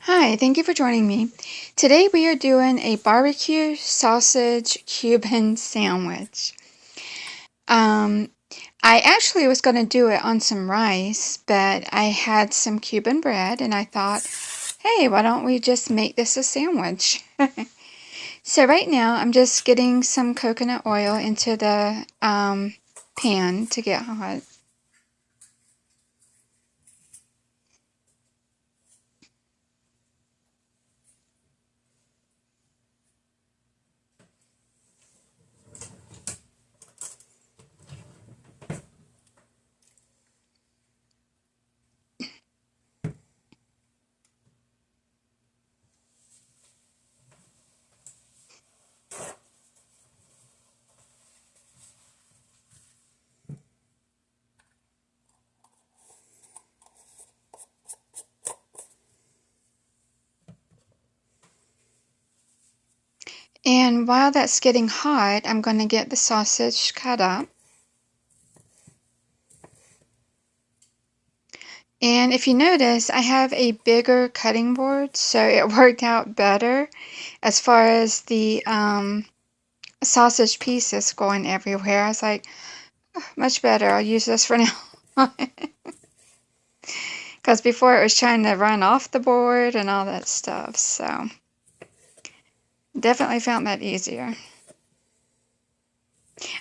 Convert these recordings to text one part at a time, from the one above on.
Hi, thank you for joining me. Today we are doing a barbecue sausage Cuban sandwich. Um, I actually was going to do it on some rice, but I had some Cuban bread and I thought, hey, why don't we just make this a sandwich? So right now I'm just getting some coconut oil into the pan to get hot. And while that's getting hot, I'm going to get the sausage cut up. And if you notice, I have a bigger cutting board, so it worked out better as far as the sausage pieces going everywhere. I was like, "Oh, much better, I'll use this for now." Because before it was trying to run off the board and all that stuff, so definitely found that easier.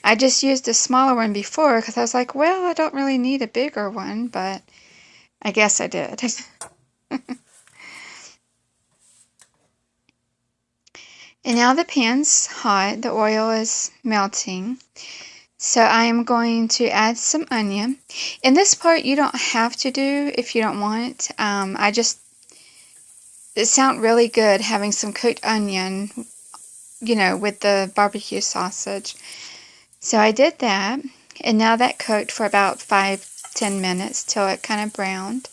I just used a smaller one before because I was like, well, I don't really need a bigger one, but I guess I did. And now the pan's hot, the oil is melting. So I'm going to add some onion. In this part, you don't have to do if you don't want. It sounds really good having some cooked onion, with the barbecue sausage. So I did that, and now that cooked for about 5-10 minutes till it kind of browned.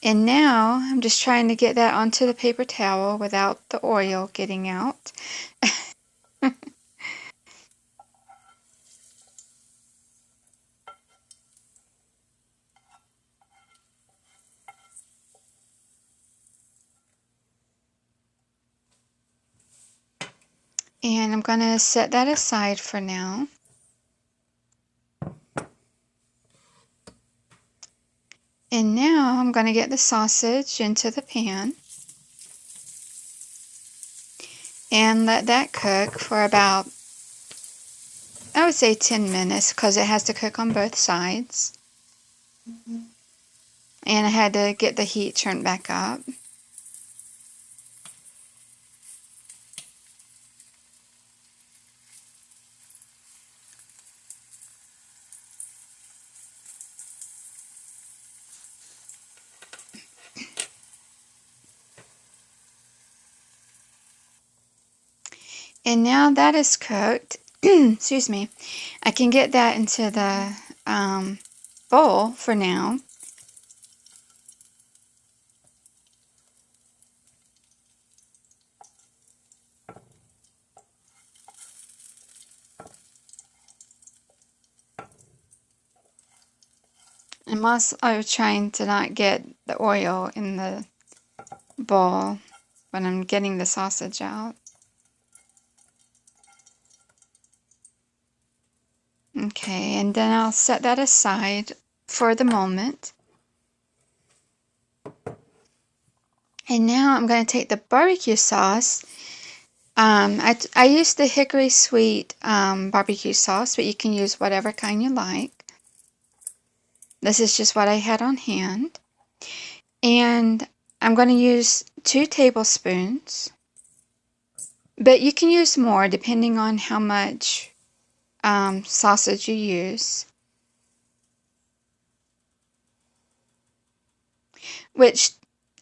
And now I'm just trying to get that onto the paper towel without the oil getting out. And I'm going to set that aside for now. And now I'm going to get the sausage into the pan and let that cook for about, I would say 10 minutes because it has to cook on both sides. And I had to get the heat turned back up. And now that is cooked, excuse me, I can get that into the bowl for now. I'm also trying to not get the oil in the bowl when I'm getting the sausage out. Okay, and then I'll set that aside for the moment. And now I'm going to take the barbecue sauce. I used the hickory sweet barbecue sauce, but you can use whatever kind you like. This is just what I had on hand. And I'm going to use 2 tablespoons. But you can use more depending on how much sausage you use. Which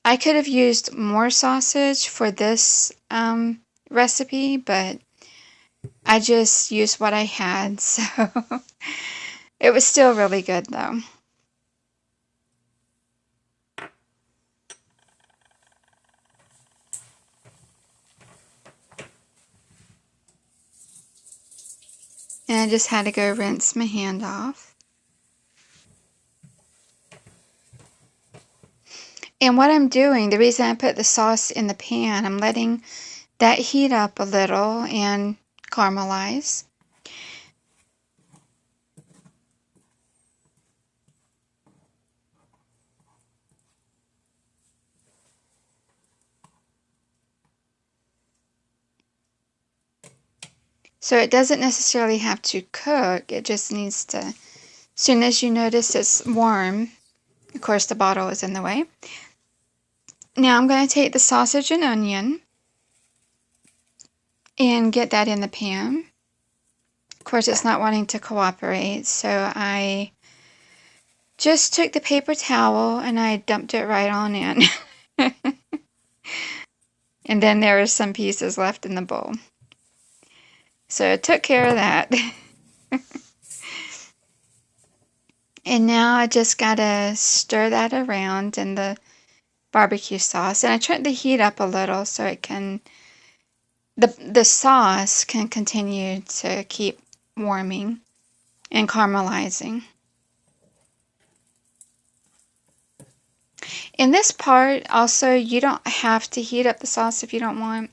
I could have used more sausage for this recipe, but I just used what I had, so it was still really good though. And I just had to go rinse my hand off. And what I'm doing, the reason I put the sauce in the pan, I'm letting that heat up a little and caramelize. So it doesn't necessarily have to cook, it just needs to, as soon as you notice it's warm, of course the bottle is in the way. Now I'm going to take the sausage and onion and get that in the pan. Of course it's not wanting to cooperate, so I just took the paper towel and I dumped it right on in. And then there were some pieces left in the bowl. So I took care of that. And now I just gotta stir that around in the barbecue sauce. And I turned the heat up a little so it can, the sauce can continue to keep warming and caramelizing. In this part, also, you don't have to heat up the sauce if you don't want.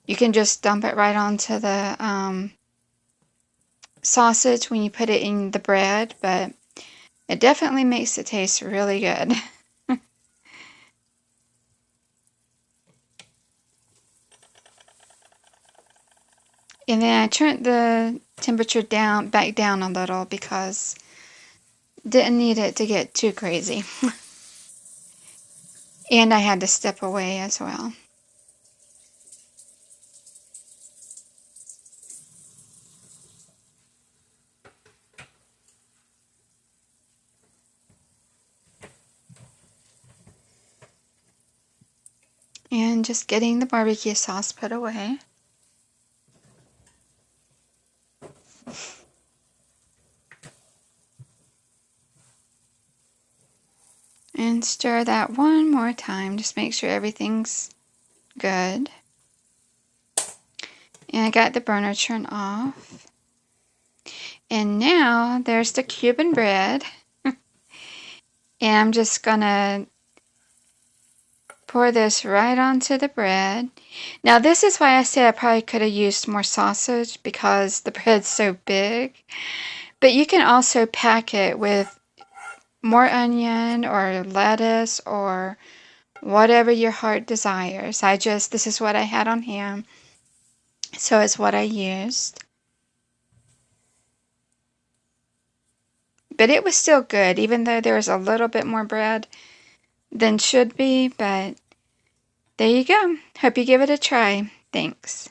You can just dump it right onto the sausage when you put it in the bread, but it definitely makes it taste really good. And then I turned the temperature back down a little because didn't need it to get too crazy. And I had to step away as well. And just getting the barbecue sauce put away. And stir that one more time. Just make sure everything's good. And I got the burner turned off. And now there's the Cuban bread. And I'm just gonna pour this right onto the bread. Now this is why I said I probably could have used more sausage because the bread's so big. But you can also pack it with more onion or lettuce or whatever your heart desires. This is what I had on hand, so it's what I used. But it was still good, even though there was a little bit more bread than should be, but there you go. Hope you give it a try. Thanks.